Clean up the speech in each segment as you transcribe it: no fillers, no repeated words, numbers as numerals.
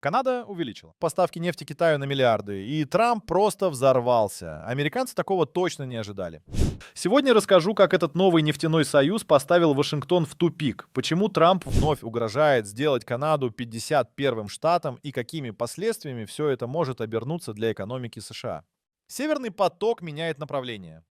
Канада увеличила поставки нефти Китаю на миллиарды, и Трамп просто взорвался. Американцы такого точно не ожидали. Сегодня расскажу, как этот новый нефтяной союз поставил Вашингтон в тупик, почему Трамп вновь угрожает сделать Канаду 51-м штатом и какими последствиями все это может обернуться для экономики США. Северный поток меняет направление.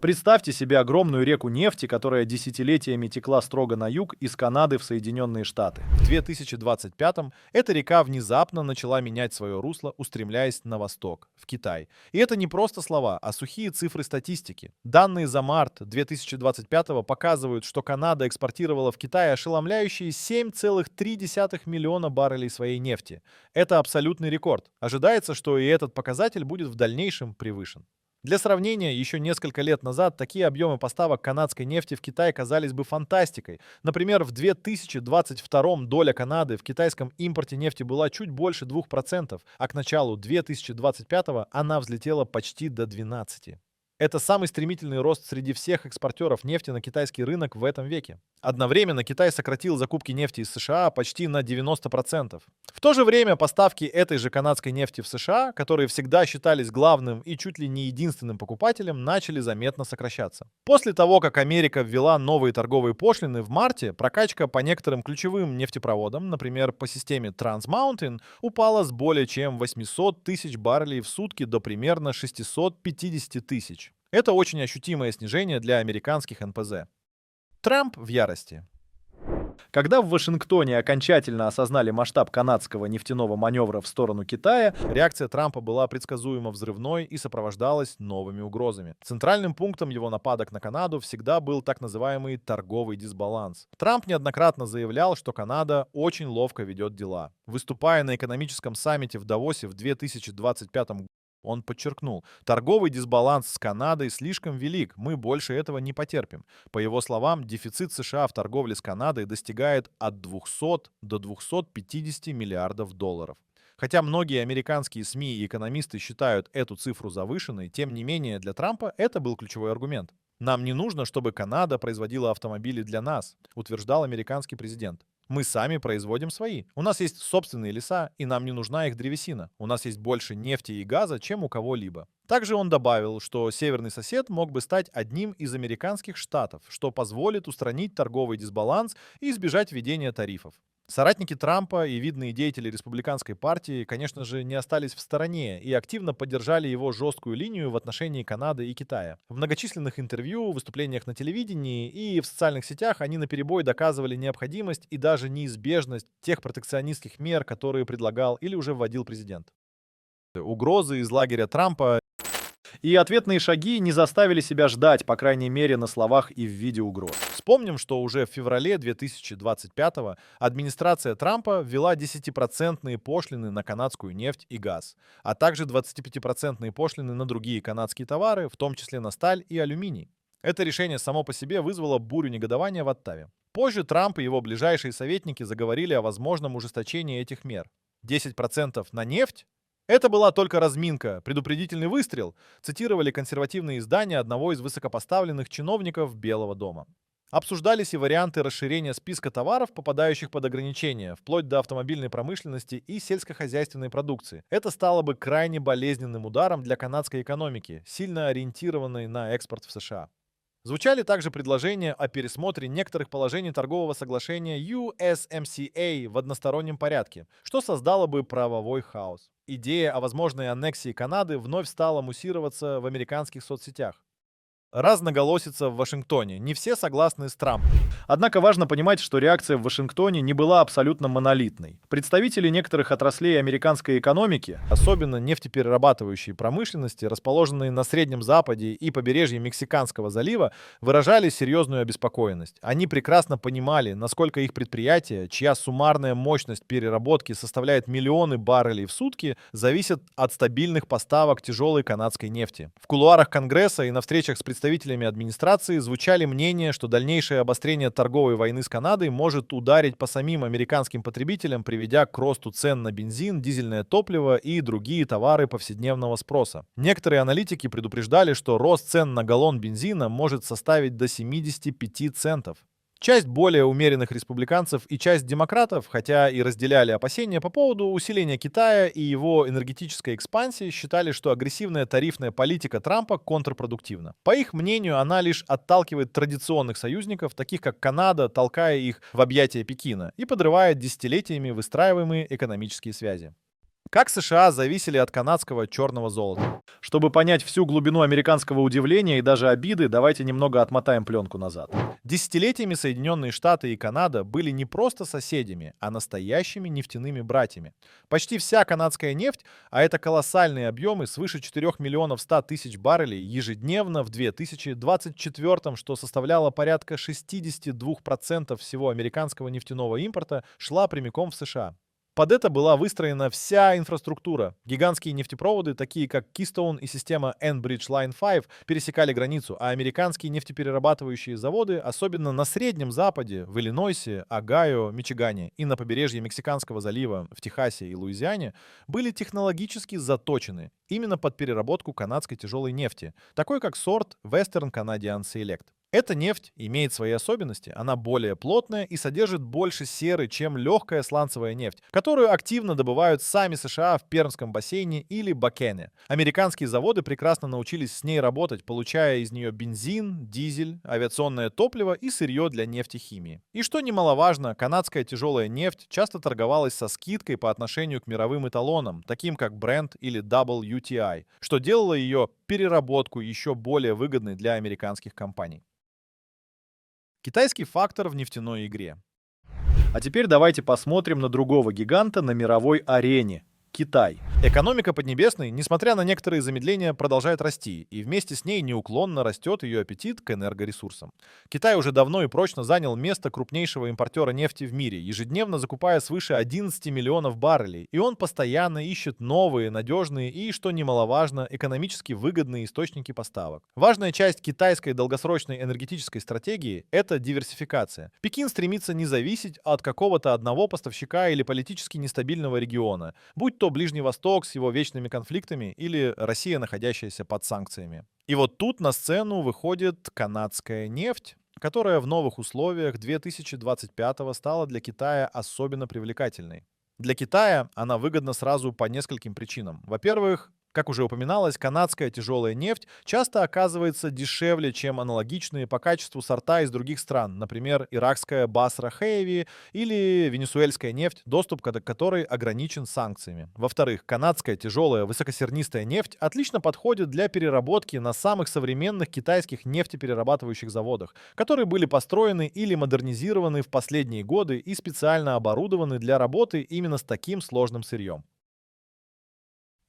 Представьте себе огромную реку нефти, которая десятилетиями текла строго на юг из Канады в Соединенные Штаты. В 2025-м эта река внезапно начала менять свое русло, устремляясь на восток, в Китай. И это не просто слова, а сухие цифры статистики. Данные за март 2025-го показывают, что Канада экспортировала в Китай ошеломляющие 7,3 миллиона баррелей своей нефти. Это абсолютный рекорд. Ожидается, что и этот показатель будет в дальнейшем превышен. Для сравнения, еще несколько лет назад такие объемы поставок канадской нефти в Китай казались бы фантастикой. Например, в 2022 доля Канады в китайском импорте нефти была чуть больше 2%, а к началу 2025 она взлетела почти до 12%. Это самый стремительный рост среди всех экспортеров нефти на китайский рынок в этом веке. Одновременно Китай сократил закупки нефти из США почти на 90%. В то же время поставки этой же канадской нефти в США, которые всегда считались главным и чуть ли не единственным покупателем, начали заметно сокращаться. После того, как Америка ввела новые торговые пошлины в марте, прокачка по некоторым ключевым нефтепроводам, например, по системе Trans Mountain, упала с более чем 800 тысяч баррелей в сутки до примерно 650 тысяч. Это очень ощутимое снижение для американских НПЗ. Трамп в ярости. Когда в Вашингтоне окончательно осознали масштаб канадского нефтяного маневра в сторону Китая, реакция Трампа была предсказуемо взрывной и сопровождалась новыми угрозами. Центральным пунктом его нападок на Канаду всегда был так называемый торговый дисбаланс. Трамп неоднократно заявлял, что Канада очень ловко ведет дела. Выступая на экономическом саммите в Давосе в 2025 году, он подчеркнул, торговый дисбаланс с Канадой слишком велик, мы больше этого не потерпим. По его словам, дефицит США в торговле с Канадой достигает от 200 до 250 миллиардов долларов. Хотя многие американские СМИ и экономисты считают эту цифру завышенной, тем не менее для Трампа это был ключевой аргумент. «Нам не нужно, чтобы Канада производила автомобили для нас», утверждал американский президент. «Мы сами производим свои. У нас есть собственные леса, и нам не нужна их древесина. У нас есть больше нефти и газа, чем у кого-либо». Также он добавил, что северный сосед мог бы стать одним из американских штатов, что позволит устранить торговый дисбаланс и избежать введения тарифов. Соратники Трампа и видные деятели республиканской партии, конечно же, не остались в стороне и активно поддержали его жесткую линию в отношении Канады и Китая. В многочисленных интервью, выступлениях на телевидении и в социальных сетях они наперебой доказывали необходимость и даже неизбежность тех протекционистских мер, которые предлагал или уже вводил президент. Угрозы из лагеря Трампа и ответные шаги не заставили себя ждать, по крайней мере, на словах и в виде угроз. Вспомним, что уже в феврале 2025-го администрация Трампа ввела 10% пошлины на канадскую нефть и газ, а также 25% пошлины на другие канадские товары, в том числе на сталь и алюминий. Это решение само по себе вызвало бурю негодования в Оттаве. Позже Трамп и его ближайшие советники заговорили о возможном ужесточении этих мер. 10% на нефть? Это была только разминка, предупредительный выстрел, цитировали консервативные издания одного из высокопоставленных чиновников Белого дома. Обсуждались и варианты расширения списка товаров, попадающих под ограничения, вплоть до автомобильной промышленности и сельскохозяйственной продукции. Это стало бы крайне болезненным ударом для канадской экономики, сильно ориентированной на экспорт в США. Звучали также предложения о пересмотре некоторых положений торгового соглашения USMCA в одностороннем порядке, что создало бы правовой хаос. Идея о возможной аннексии Канады вновь стала муссироваться в американских соцсетях. Разноголосица в Вашингтоне. Не все согласны с Трампом. Однако важно понимать, что реакция в Вашингтоне не была абсолютно монолитной. Представители некоторых отраслей американской экономики, особенно нефтеперерабатывающей промышленности, расположенные на Среднем Западе и побережье Мексиканского залива, выражали серьезную обеспокоенность. Они прекрасно понимали, насколько их предприятия, чья суммарная мощность переработки составляет миллионы баррелей в сутки, зависят от стабильных поставок тяжелой канадской нефти. В кулуарах Конгресса и на встречах с представителями администрации звучали мнения, что дальнейшее обострение торговой войны с Канадой может ударить по самим американским потребителям, приведя к росту цен на бензин, дизельное топливо и другие товары повседневного спроса. Некоторые аналитики предупреждали, что рост цен на галлон бензина может составить до 75 центов. Часть более умеренных республиканцев и часть демократов, хотя и разделяли опасения по поводу усиления Китая и его энергетической экспансии, считали, что агрессивная тарифная политика Трампа контрпродуктивна. По их мнению, она лишь отталкивает традиционных союзников, таких как Канада, толкая их в объятия Пекина, и подрывает десятилетиями выстраиваемые экономические связи. Как США зависели от канадского черного золота? Чтобы понять всю глубину американского удивления и даже обиды, давайте немного отмотаем пленку назад. Десятилетиями Соединенные Штаты и Канада были не просто соседями, а настоящими нефтяными братьями. Почти вся канадская нефть, а это колоссальные объемы, свыше 4 миллионов 100 тысяч баррелей ежедневно в 2024, что составляло порядка 62% всего американского нефтяного импорта, шла прямиком в США. Под это была выстроена вся инфраструктура. Гигантские нефтепроводы, такие как Keystone и система Enbridge Line 5, пересекали границу, а американские нефтеперерабатывающие заводы, особенно на Среднем Западе, в Иллинойсе, Огайо, Мичигане и на побережье Мексиканского залива в Техасе и Луизиане, были технологически заточены именно под переработку канадской тяжелой нефти, такой как сорт Western Canadian Select. Эта нефть имеет свои особенности. Она более плотная и содержит больше серы, чем легкая сланцевая нефть, которую активно добывают сами США в Пермском бассейне или Бакене. Американские заводы прекрасно научились с ней работать, получая из нее бензин, дизель, авиационное топливо и сырье для нефтехимии. И что немаловажно, канадская тяжелая нефть часто торговалась со скидкой по отношению к мировым эталонам, таким как Brent или WTI, что делало ее переработку еще более выгодной для американских компаний. Китайский фактор в нефтяной игре. А теперь давайте посмотрим на другого гиганта на мировой арене – Китай. Экономика Поднебесной, несмотря на некоторые замедления, продолжает расти, и вместе с ней неуклонно растет ее аппетит к энергоресурсам. Китай уже давно и прочно занял место крупнейшего импортера нефти в мире, ежедневно закупая свыше 11 миллионов баррелей, и он постоянно ищет новые, надежные и, что немаловажно, экономически выгодные источники поставок. Важная часть китайской долгосрочной энергетической стратегии – это диверсификация. Пекин стремится не зависеть от какого-то одного поставщика или политически нестабильного региона, будь то Ближний Восток с его вечными конфликтами или Россия, находящаяся под санкциями. И вот тут на сцену выходит канадская нефть, которая в новых условиях 2025-го стала для Китая особенно привлекательной. Для Китая она выгодна сразу по нескольким причинам. Во-первых, как уже упоминалось, канадская тяжелая нефть часто оказывается дешевле, чем аналогичные по качеству сорта из других стран, например, иракская Басра Хейви или венесуэльская нефть, доступ к которой ограничен санкциями. Во-вторых, канадская тяжелая высокосернистая нефть отлично подходит для переработки на самых современных китайских нефтеперерабатывающих заводах, которые были построены или модернизированы в последние годы и специально оборудованы для работы именно с таким сложным сырьем.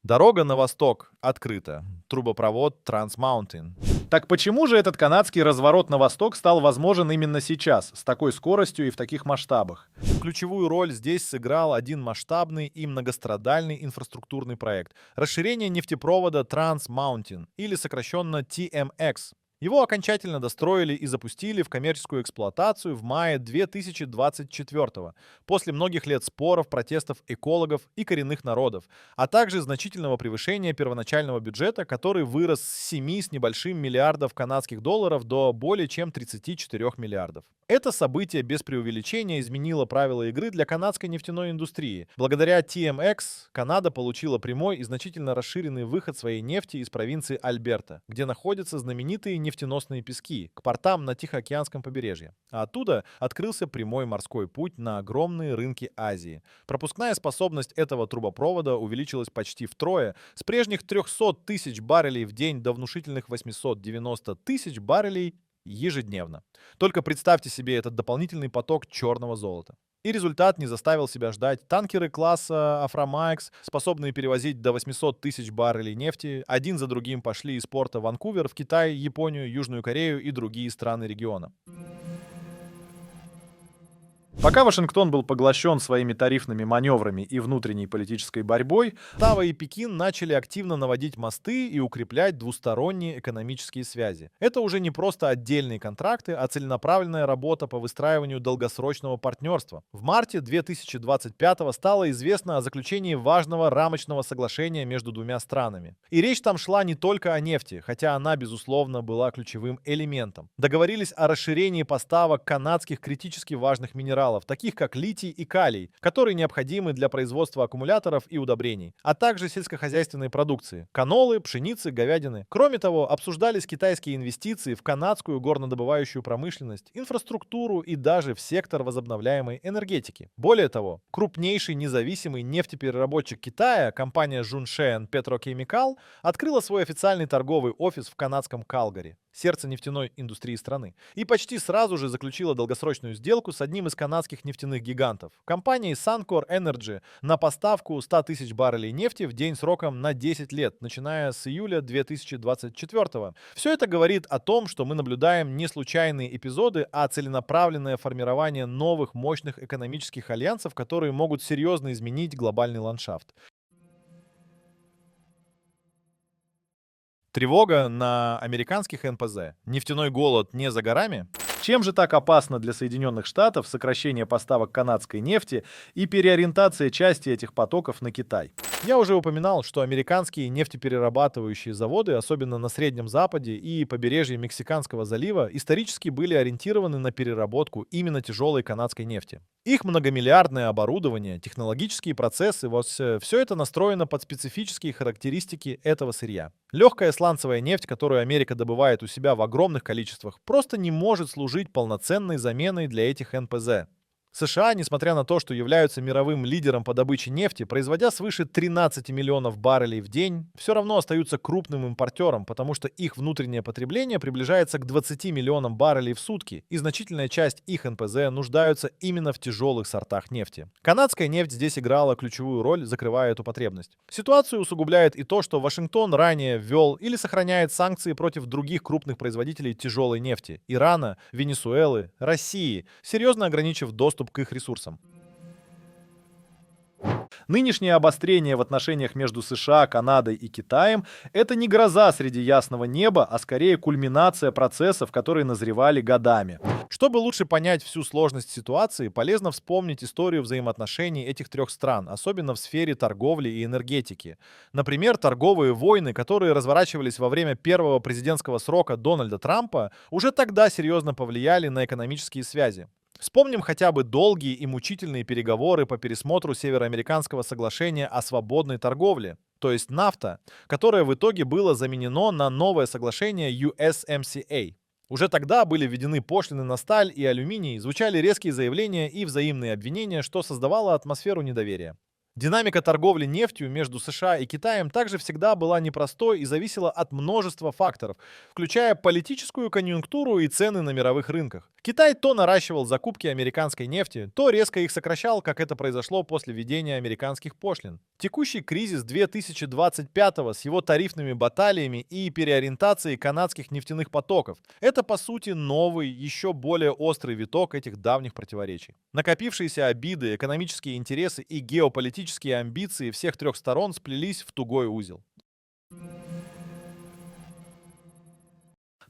Дорога на восток открыта. Трубопровод Trans Mountain. Так почему же этот канадский разворот на восток стал возможен именно сейчас, с такой скоростью и в таких масштабах? Ключевую роль здесь сыграл один масштабный и многострадальный инфраструктурный проект – расширение нефтепровода Trans Mountain, или сокращенно TMX. Его окончательно достроили и запустили в коммерческую эксплуатацию в мае 2024 после многих лет споров, протестов экологов и коренных народов, а также значительного превышения первоначального бюджета, который вырос с 7 с небольшим миллиардов канадских долларов до более чем 34 миллиардов. Это событие без преувеличения изменило правила игры для канадской нефтяной индустрии. Благодаря TMX Канада получила прямой и значительно расширенный выход своей нефти из провинции Альберта, где находятся знаменитые нефтеносные пески, к портам на Тихоокеанском побережье. А оттуда открылся прямой морской путь на огромные рынки Азии. Пропускная способность этого трубопровода увеличилась почти втрое, с прежних 300 тысяч баррелей в день до внушительных 890 тысяч баррелей ежедневно. Только представьте себе этот дополнительный поток черного золота. И результат не заставил себя ждать. Танкеры класса Aframax, способные перевозить до 800 тысяч баррелей нефти, один за другим пошли из порта Ванкувер в Китай, Японию, Южную Корею и другие страны региона. Пока Вашингтон был поглощен своими тарифными маневрами и внутренней политической борьбой, Оттава и Пекин начали активно наводить мосты и укреплять двусторонние экономические связи. Это уже не просто отдельные контракты, а целенаправленная работа по выстраиванию долгосрочного партнерства. В марте 2025 стало известно о заключении важного рамочного соглашения между двумя странами. И речь там шла не только о нефти, хотя она, безусловно, была ключевым элементом. Договорились о расширении поставок канадских критически важных минералов, таких как литий и калий, которые необходимы для производства аккумуляторов и удобрений, а также сельскохозяйственной продукции – канолы, пшеницы, говядины. Кроме того, обсуждались китайские инвестиции в канадскую горнодобывающую промышленность, инфраструктуру и даже в сектор возобновляемой энергетики. Более того, крупнейший независимый нефтепереработчик Китая, компания Zhongsheng Petrochemical, открыла свой официальный торговый офис в канадском Калгари, сердце нефтяной индустрии страны, и почти сразу же заключила долгосрочную сделку с одним из канадских нефтяных гигантов, компанией Suncor Energy, на поставку 100 тысяч баррелей нефти в день сроком на 10 лет, начиная с июля 2024. Все это говорит о том, что мы наблюдаем не случайные эпизоды, а целенаправленное формирование новых мощных экономических альянсов, которые могут серьезно изменить глобальный ландшафт. Тревога на американских НПЗ. Нефтяной голод не за горами? Чем же так опасно для Соединенных Штатов сокращение поставок канадской нефти и переориентация части этих потоков на Китай? Я уже упоминал, что американские нефтеперерабатывающие заводы, особенно на Среднем Западе и побережье Мексиканского залива, исторически были ориентированы на переработку именно тяжелой канадской нефти. Их многомиллиардное оборудование, технологические процессы, все это настроено под специфические характеристики этого сырья. Легкая сланцевая нефть, которую Америка добывает у себя в огромных количествах, просто не может служить полноценной заменой для этих НПЗ. США, несмотря на то, что являются мировым лидером по добыче нефти, производя свыше 13 миллионов баррелей в день, все равно остаются крупным импортером, потому что их внутреннее потребление приближается к 20 миллионам баррелей в сутки, и значительная часть их НПЗ нуждаются именно в тяжелых сортах нефти. Канадская нефть здесь играла ключевую роль, закрывая эту потребность. Ситуацию усугубляет и то, что Вашингтон ранее ввел или сохраняет санкции против других крупных производителей тяжелой нефти – Ирана, Венесуэлы, России, серьезно ограничив доступ к их ресурсам. Нынешнее обострение в отношениях между США, Канадой и Китаем – это не гроза среди ясного неба, а скорее кульминация процессов, которые назревали годами. Чтобы лучше понять всю сложность ситуации, полезно вспомнить историю взаимоотношений этих трех стран, особенно в сфере торговли и энергетики. Например, торговые войны, которые разворачивались во время первого президентского срока Дональда Трампа, уже тогда серьезно повлияли на экономические связи. Вспомним хотя бы долгие и мучительные переговоры по пересмотру Североамериканского соглашения о свободной торговле, то есть NAFTA, которое в итоге было заменено на новое соглашение USMCA. Уже тогда были введены пошлины на сталь и алюминий, звучали резкие заявления и взаимные обвинения, что создавало атмосферу недоверия. Динамика торговли нефтью между США и Китаем также всегда была непростой и зависела от множества факторов, включая политическую конъюнктуру и цены на мировых рынках. Китай то наращивал закупки американской нефти, то резко их сокращал, как это произошло после введения американских пошлин. Текущий кризис 2025 с его тарифными баталиями и переориентацией канадских нефтяных потоков – это, по сути, новый, еще более острый виток этих давних противоречий. Накопившиеся обиды, экономические интересы и геополитические амбиции всех трех сторон сплелись в тугой узел.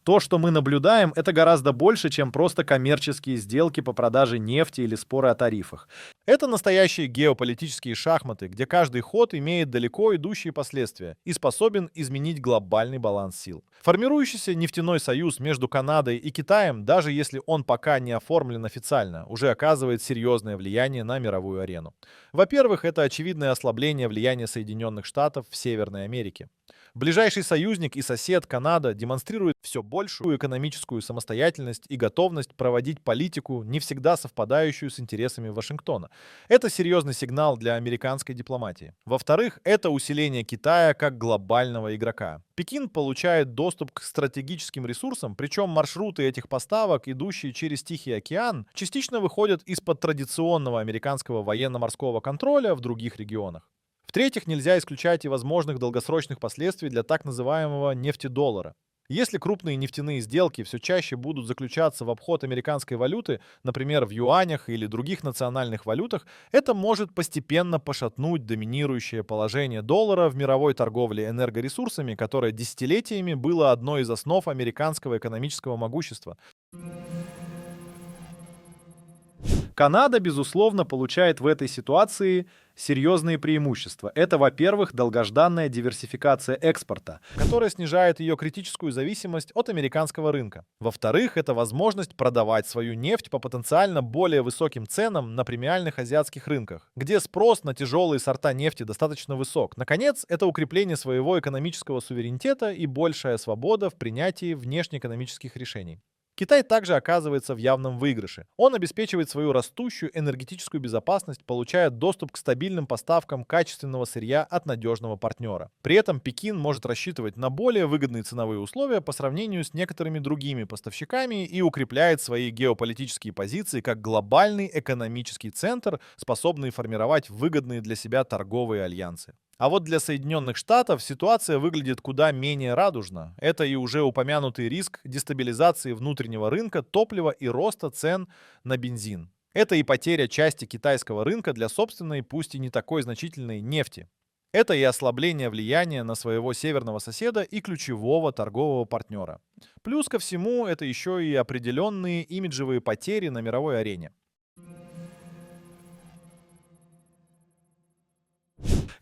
То, что мы наблюдаем, это гораздо больше, чем просто коммерческие сделки по продаже нефти или споры о тарифах. Это настоящие геополитические шахматы, где каждый ход имеет далеко идущие последствия и способен изменить глобальный баланс сил. Формирующийся нефтяной союз между Канадой и Китаем, даже если он пока не оформлен официально, уже оказывает серьезное влияние на мировую арену. Во-первых, это очевидное ослабление влияния Соединенных Штатов в Северной Америке. Ближайший союзник и сосед Канада демонстрирует все большую экономическую самостоятельность и готовность проводить политику, не всегда совпадающую с интересами Вашингтона. Это серьезный сигнал для американской дипломатии. Во-вторых, это усиление Китая как глобального игрока. Пекин получает доступ к стратегическим ресурсам, причем маршруты этих поставок, идущие через Тихий океан, частично выходят из-под традиционного американского военно-морского контроля в других регионах. В-третьих, нельзя исключать и возможных долгосрочных последствий для так называемого нефтедоллара. Если крупные нефтяные сделки все чаще будут заключаться в обход американской валюты, например, в юанях или других национальных валютах, это может постепенно пошатнуть доминирующее положение доллара в мировой торговле энергоресурсами, которое десятилетиями было одной из основ американского экономического могущества. Канада, безусловно, получает в этой ситуации серьезные преимущества. Это, во-первых, долгожданная диверсификация экспорта, которая снижает ее критическую зависимость от американского рынка. Во-вторых, это возможность продавать свою нефть по потенциально более высоким ценам на премиальных азиатских рынках, где спрос на тяжелые сорта нефти достаточно высок. Наконец, это укрепление своего экономического суверенитета и большая свобода в принятии внешнеэкономических решений. Китай также оказывается в явном выигрыше. Он обеспечивает свою растущую энергетическую безопасность, получая доступ к стабильным поставкам качественного сырья от надежного партнера. При этом Пекин может рассчитывать на более выгодные ценовые условия по сравнению с некоторыми другими поставщиками и укрепляет свои геополитические позиции как глобальный экономический центр, способный формировать выгодные для себя торговые альянсы. А вот для Соединенных Штатов ситуация выглядит куда менее радужно. Это и уже упомянутый риск дестабилизации внутреннего рынка топлива и роста цен на бензин. Это и потеря части китайского рынка для собственной, пусть и не такой значительной, нефти. Это и ослабление влияния на своего северного соседа и ключевого торгового партнера. Плюс ко всему, это еще и определенные имиджевые потери на мировой арене.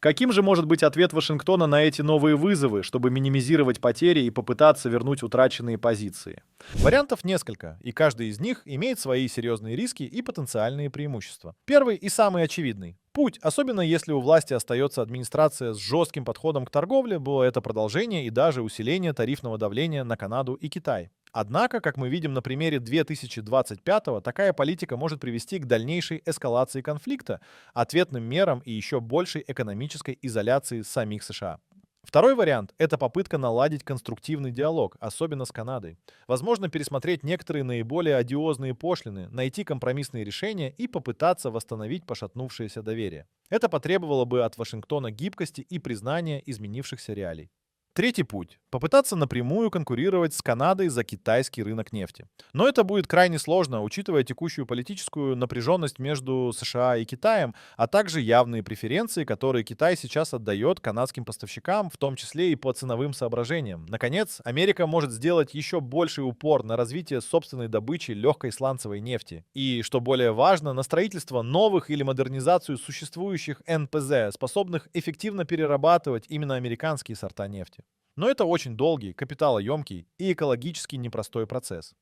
Каким же может быть ответ Вашингтона на эти новые вызовы, чтобы минимизировать потери и попытаться вернуть утраченные позиции? Вариантов несколько, и каждый из них имеет свои серьезные риски и потенциальные преимущества. Первый и самый очевидный. Путь, особенно если у власти остается администрация с жестким подходом к торговле, было это продолжение и даже усиление тарифного давления на Канаду и Китай. Однако, как мы видим на примере 2025-го, такая политика может привести к дальнейшей эскалации конфликта, ответным мерам и еще большей экономической изоляции самих США. Второй вариант — это попытка наладить конструктивный диалог, особенно с Канадой. Возможно, пересмотреть некоторые наиболее одиозные пошлины, найти компромиссные решения и попытаться восстановить пошатнувшееся доверие. Это потребовало бы от Вашингтона гибкости и признания изменившихся реалий. Третий путь — попытаться напрямую конкурировать с Канадой за китайский рынок нефти. Но это будет крайне сложно, учитывая текущую политическую напряженность между США и Китаем, а также явные преференции, которые Китай сейчас отдает канадским поставщикам, в том числе и по ценовым соображениям. Наконец, Америка может сделать еще больший упор на развитие собственной добычи легкой сланцевой нефти. И, что более важно, на строительство новых или модернизацию существующих НПЗ, способных эффективно перерабатывать именно американские сорта нефти. Но это очень долгий, капиталоемкий и экологически непростой процесс.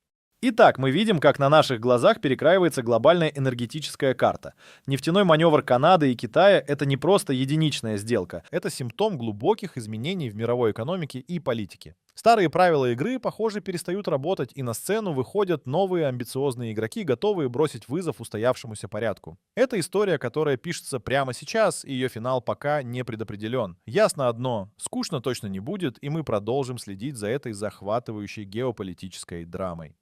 Итак, мы видим, как на наших глазах перекраивается глобальная энергетическая карта. Нефтяной маневр Канады и Китая — это не просто единичная сделка, это симптом глубоких изменений в мировой экономике и политике. Старые правила игры, похоже, перестают работать, и на сцену выходят новые амбициозные игроки, готовые бросить вызов устоявшемуся порядку. Это история, которая пишется прямо сейчас, и ее финал пока не предопределен. Ясно одно — скучно точно не будет, и мы продолжим следить за этой захватывающей геополитической драмой.